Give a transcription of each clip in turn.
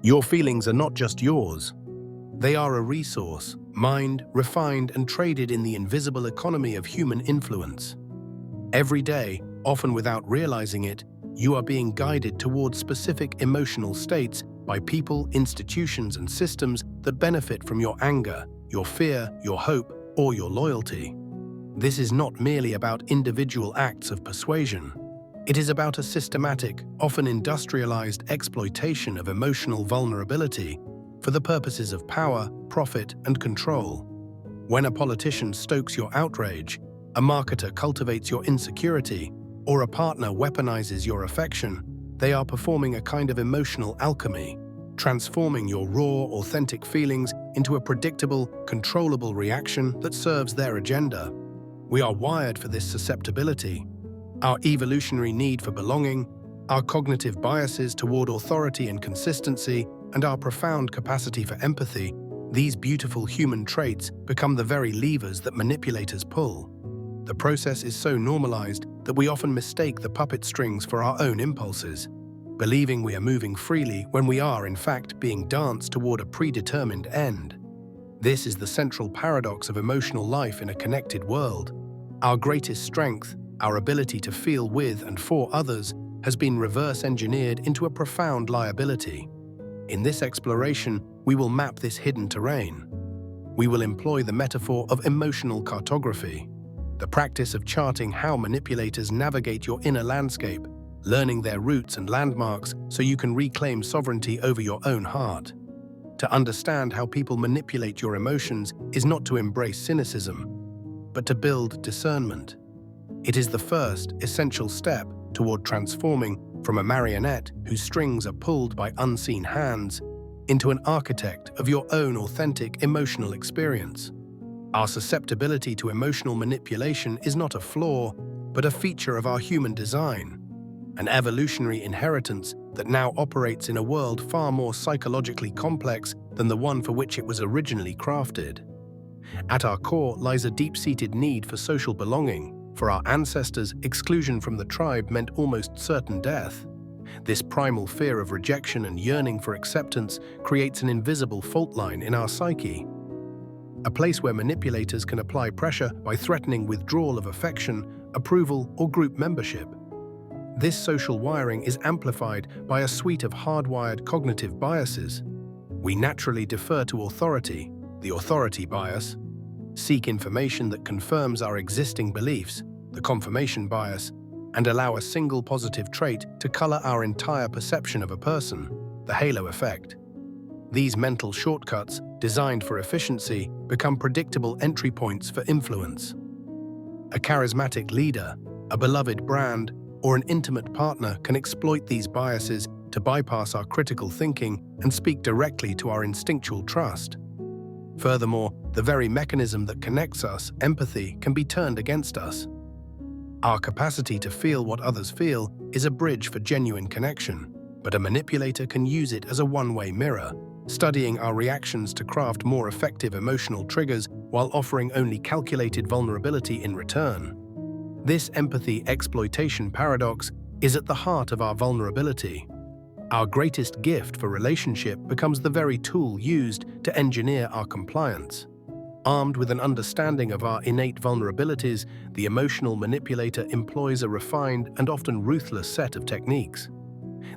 Your feelings are not just yours. They are a resource, mined, refined, and traded in the invisible economy of human influence. Every day, often without realizing it, you are being guided towards specific emotional states by people, institutions, and systems that benefit from your anger, your fear, your hope, or your loyalty. This is not merely about individual acts of persuasion. It is about a systematic, often industrialized exploitation of emotional vulnerability for the purposes of power, profit, and control. When a politician stokes your outrage, a marketer cultivates your insecurity, or a partner weaponizes your affection, they are performing a kind of emotional alchemy, transforming your raw, authentic feelings into a predictable, controllable reaction that serves their agenda. We are wired for this susceptibility. Our evolutionary need for belonging, our cognitive biases toward authority and consistency, and our profound capacity for empathy, these beautiful human traits become the very levers that manipulators pull. The process is so normalized that we often mistake the puppet strings for our own impulses, believing we are moving freely when we are, in fact, being danced toward a predetermined end. This is the central paradox of emotional life in a connected world. Our greatest strength, our ability to feel with and for others, has been reverse-engineered into a profound liability. In this exploration, we will map this hidden terrain. We will employ the metaphor of emotional cartography, the practice of charting how manipulators navigate your inner landscape, learning their routes and landmarks so you can reclaim sovereignty over your own heart. To understand how people manipulate your emotions is not to embrace cynicism, but to build discernment. It is the first essential step toward transforming from a marionette whose strings are pulled by unseen hands into an architect of your own authentic emotional experience. Our susceptibility to emotional manipulation is not a flaw, but a feature of our human design, an evolutionary inheritance that now operates in a world far more psychologically complex than the one for which it was originally crafted. At our core lies a deep-seated need for social belonging. For our ancestors, exclusion from the tribe meant almost certain death. This primal fear of rejection and yearning for acceptance creates an invisible fault line in our psyche, a place where manipulators can apply pressure by threatening withdrawal of affection, approval, or group membership. This social wiring is amplified by a suite of hardwired cognitive biases. We naturally defer to authority, the authority bias, seek information that confirms our existing beliefs, the confirmation bias, and allow a single positive trait to color our entire perception of a person, the halo effect. These mental shortcuts, designed for efficiency, become predictable entry points for influence. A charismatic leader, a beloved brand, or an intimate partner can exploit these biases to bypass our critical thinking and speak directly to our instinctual trust. Furthermore, the very mechanism that connects us, empathy, can be turned against us. Our capacity to feel what others feel is a bridge for genuine connection, but a manipulator can use it as a one-way mirror, studying our reactions to craft more effective emotional triggers while offering only calculated vulnerability in return. This empathy exploitation paradox is at the heart of our vulnerability. Our greatest gift for relationship becomes the very tool used to engineer our compliance. Armed with an understanding of our innate vulnerabilities, the emotional manipulator employs a refined and often ruthless set of techniques.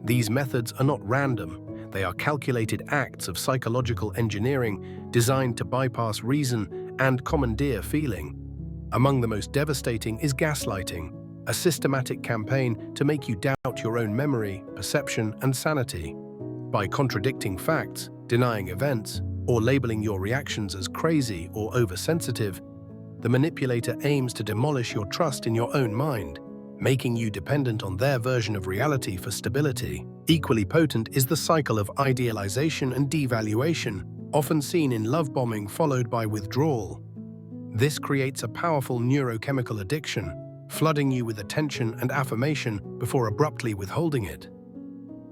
These methods are not random. They are calculated acts of psychological engineering designed to bypass reason and commandeer feeling. Among the most devastating is gaslighting, a systematic campaign to make you doubt your own memory, perception, and sanity. By contradicting facts, denying events, or labeling your reactions as crazy or oversensitive, the manipulator aims to demolish your trust in your own mind, making you dependent on their version of reality for stability. Equally potent is the cycle of idealization and devaluation, often seen in love bombing followed by withdrawal. This creates a powerful neurochemical addiction, flooding you with attention and affirmation before abruptly withholding it.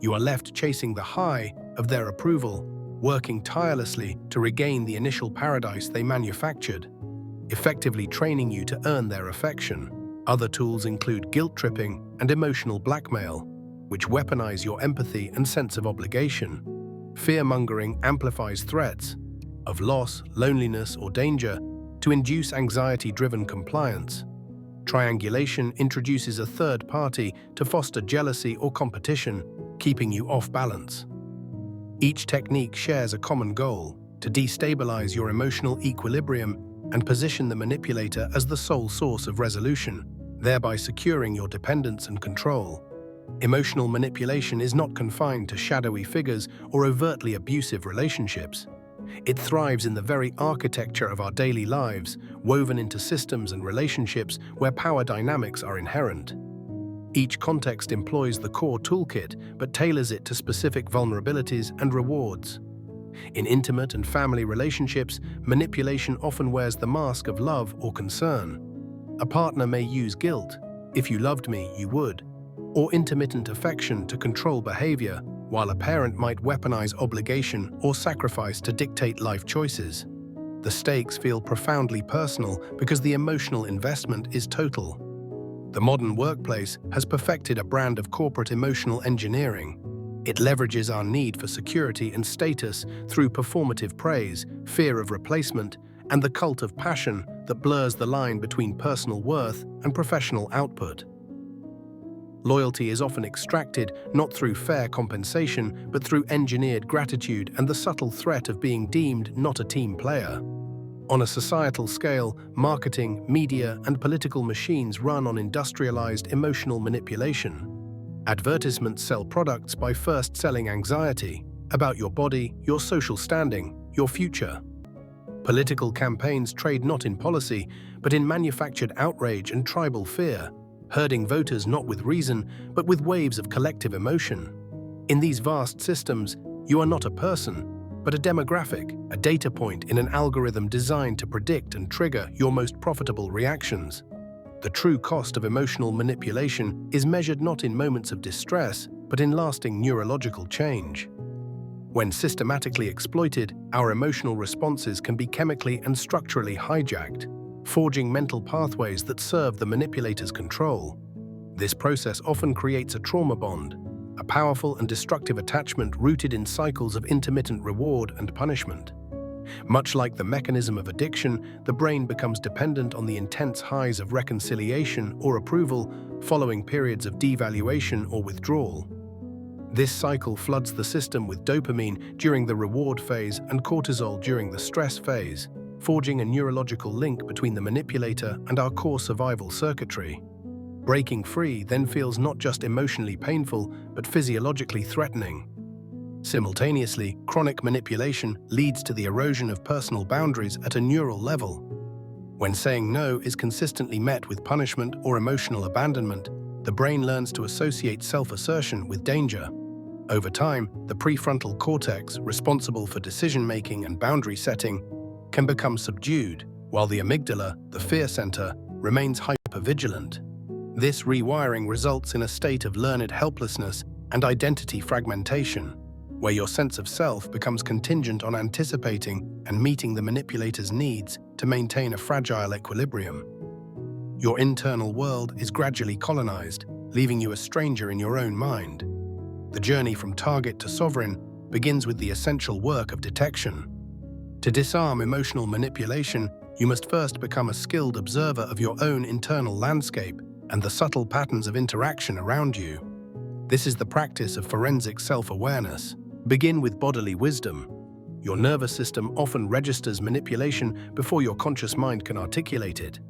You are left chasing the high of their approval, working tirelessly to regain the initial paradise they manufactured, effectively training you to earn their affection. Other tools include guilt tripping and emotional blackmail, which weaponize your empathy and sense of obligation. Fear-mongering amplifies threats of loss, loneliness, or danger to induce anxiety-driven compliance. Triangulation introduces a third party to foster jealousy or competition, keeping you off balance. Each technique shares a common goal: to destabilize your emotional equilibrium and position the manipulator as the sole source of resolution, thereby securing your dependence and control. Emotional manipulation is not confined to shadowy figures or overtly abusive relationships. It thrives in the very architecture of our daily lives, woven into systems and relationships where power dynamics are inherent. Each context employs the core toolkit, but tailors it to specific vulnerabilities and rewards. In intimate and family relationships, manipulation often wears the mask of love or concern. A partner may use guilt, "If you loved me, you would," or intermittent affection to control behavior, while a parent might weaponize obligation or sacrifice to dictate life choices. The stakes feel profoundly personal because the emotional investment is total. The modern workplace has perfected a brand of corporate emotional engineering. It leverages our need for security and status through performative praise, fear of replacement, and the cult of passion that blurs the line between personal worth and professional output. Loyalty is often extracted not through fair compensation, but through engineered gratitude and the subtle threat of being deemed not a team player. On a societal scale, marketing, media, and political machines run on industrialized emotional manipulation. Advertisements sell products by first selling anxiety about your body, your social standing, your future. Political campaigns trade not in policy, but in manufactured outrage and tribal fear, herding voters not with reason, but with waves of collective emotion. In these vast systems, you are not a person, but a demographic, a data point in an algorithm designed to predict and trigger your most profitable reactions. The true cost of emotional manipulation is measured not in moments of distress, but in lasting neurological change. When systematically exploited, our emotional responses can be chemically and structurally hijacked, forging mental pathways that serve the manipulator's control. This process often creates a trauma bond, a powerful and destructive attachment rooted in cycles of intermittent reward and punishment. Much like the mechanism of addiction, the brain becomes dependent on the intense highs of reconciliation or approval following periods of devaluation or withdrawal. This cycle floods the system with dopamine during the reward phase and cortisol during the stress phase, forging a neurological link between the manipulator and our core survival circuitry. Breaking free then feels not just emotionally painful, but physiologically threatening. Simultaneously, chronic manipulation leads to the erosion of personal boundaries at a neural level. When saying no is consistently met with punishment or emotional abandonment, the brain learns to associate self-assertion with danger. Over time, the prefrontal cortex, responsible for decision-making and boundary setting, can become subdued, while the amygdala, the fear center, remains hypervigilant. This rewiring results in a state of learned helplessness and identity fragmentation, where your sense of self becomes contingent on anticipating and meeting the manipulator's needs to maintain a fragile equilibrium. Your internal world is gradually colonized, leaving you a stranger in your own mind. The journey from target to sovereign begins with the essential work of detection. To disarm emotional manipulation, you must first become a skilled observer of your own internal landscape and the subtle patterns of interaction around you. This is the practice of forensic self-awareness. Begin with bodily wisdom. Your nervous system often registers manipulation before your conscious mind can articulate it.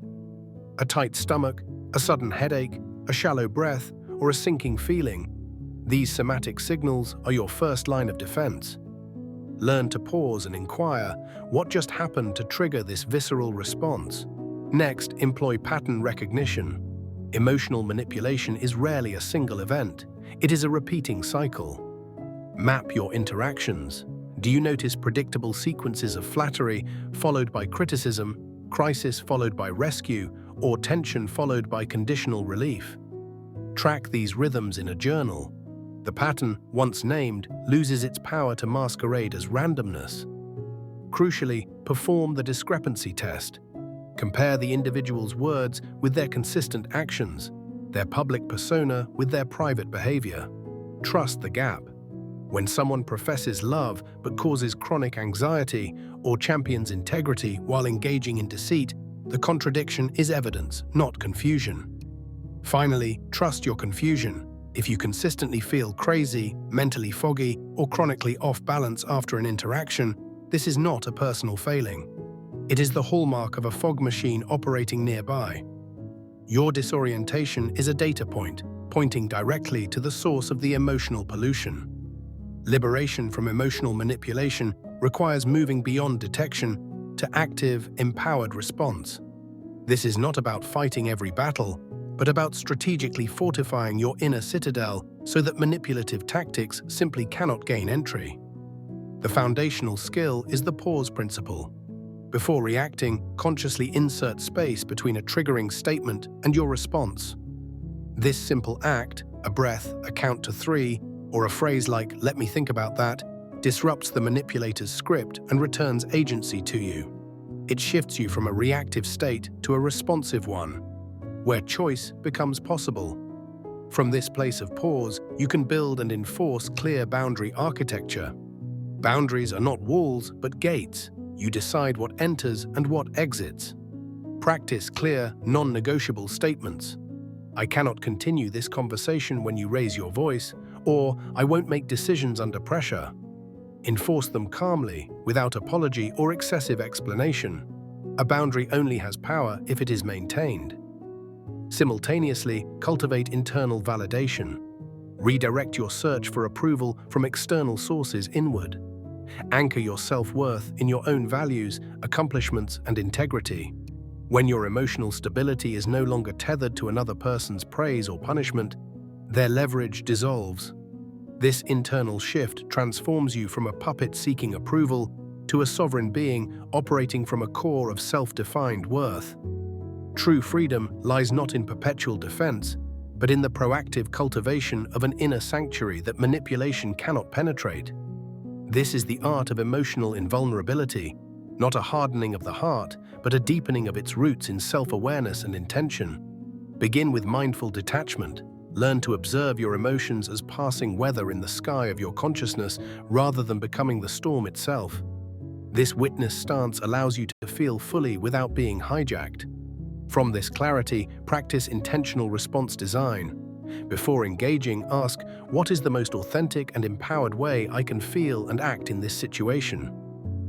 A tight stomach, a sudden headache, a shallow breath, or a sinking feeling. These somatic signals are your first line of defense. Learn to pause and inquire, what just happened to trigger this visceral response? Next, employ pattern recognition. Emotional manipulation is rarely a single event. It is a repeating cycle. Map your interactions. Do you notice predictable sequences of flattery followed by criticism, crisis followed by rescue, or tension followed by conditional relief? Track these rhythms in a journal. The pattern, once named, loses its power to masquerade as randomness. Crucially, perform the discrepancy test. Compare the individual's words with their consistent actions, their public persona with their private behavior. Trust the gap. When someone professes love but causes chronic anxiety or champions integrity while engaging in deceit, the contradiction is evidence, not confusion. Finally, trust your confusion. If you consistently feel crazy, mentally foggy, or chronically off balance after an interaction, this is not a personal failing. It is the hallmark of a fog machine operating nearby. Your disorientation is a data point, pointing directly to the source of the emotional pollution. Liberation from emotional manipulation requires moving beyond detection to active, empowered response. This is not about fighting every battle, but about strategically fortifying your inner citadel so that manipulative tactics simply cannot gain entry. The foundational skill is the pause principle. Before reacting, consciously insert space between a triggering statement and your response. This simple act, a breath, a count to 3, or a phrase like, "let me think about that," disrupts the manipulator's script and returns agency to you. It shifts you from a reactive state to a responsive one, where choice becomes possible. From this place of pause, you can build and enforce clear boundary architecture. Boundaries are not walls, but gates. You decide what enters and what exits. Practice clear, non-negotiable statements. "I cannot continue this conversation when you raise your voice," or "I won't make decisions under pressure." Enforce them calmly, without apology or excessive explanation. A boundary only has power if it is maintained. Simultaneously, cultivate internal validation. Redirect your search for approval from external sources inward. Anchor your self-worth in your own values, accomplishments, and integrity. When your emotional stability is no longer tethered to another person's praise or punishment, their leverage dissolves. This internal shift transforms you from a puppet seeking approval to a sovereign being operating from a core of self-defined worth. True freedom lies not in perpetual defense, but in the proactive cultivation of an inner sanctuary that manipulation cannot penetrate. This is the art of emotional invulnerability, not a hardening of the heart, but a deepening of its roots in self-awareness and intention. Begin with mindful detachment. Learn to observe your emotions as passing weather in the sky of your consciousness rather than becoming the storm itself. This witness stance allows you to feel fully without being hijacked. From this clarity, practice intentional response design. Before engaging, ask, "What is the most authentic and empowered way I can feel and act in this situation?"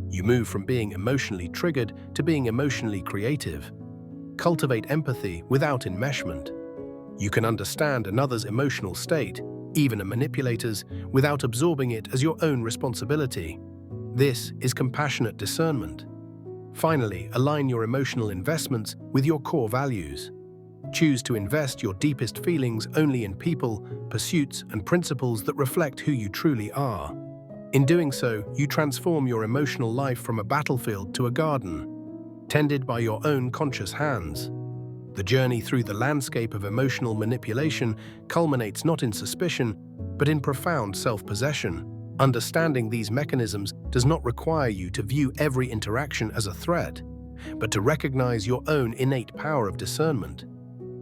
You move from being emotionally triggered to being emotionally creative. Cultivate empathy without enmeshment. You can understand another's emotional state, even a manipulator's, without absorbing it as your own responsibility. This is compassionate discernment. Finally, align your emotional investments with your core values. Choose to invest your deepest feelings only in people, pursuits, and principles that reflect who you truly are. In doing so, you transform your emotional life from a battlefield to a garden, tended by your own conscious hands. The journey through the landscape of emotional manipulation culminates not in suspicion, but in profound self-possession. Understanding these mechanisms does not require you to view every interaction as a threat, but to recognize your own innate power of discernment.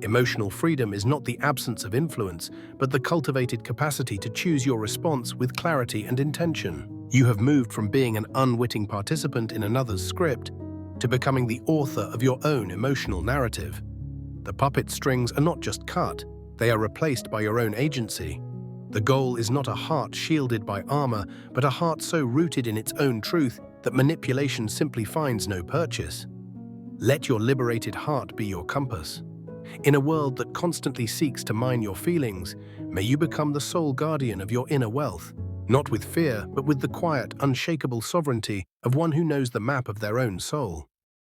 Emotional freedom is not the absence of influence, but the cultivated capacity to choose your response with clarity and intention. You have moved from being an unwitting participant in another's script to becoming the author of your own emotional narrative. The puppet strings are not just cut, they are replaced by your own agency. The goal is not a heart shielded by armor, but a heart so rooted in its own truth that manipulation simply finds no purchase. Let your liberated heart be your compass. In a world that constantly seeks to mine your feelings, may you become the sole guardian of your inner wealth, not with fear, but with the quiet, unshakable sovereignty of one who knows the map of their own soul.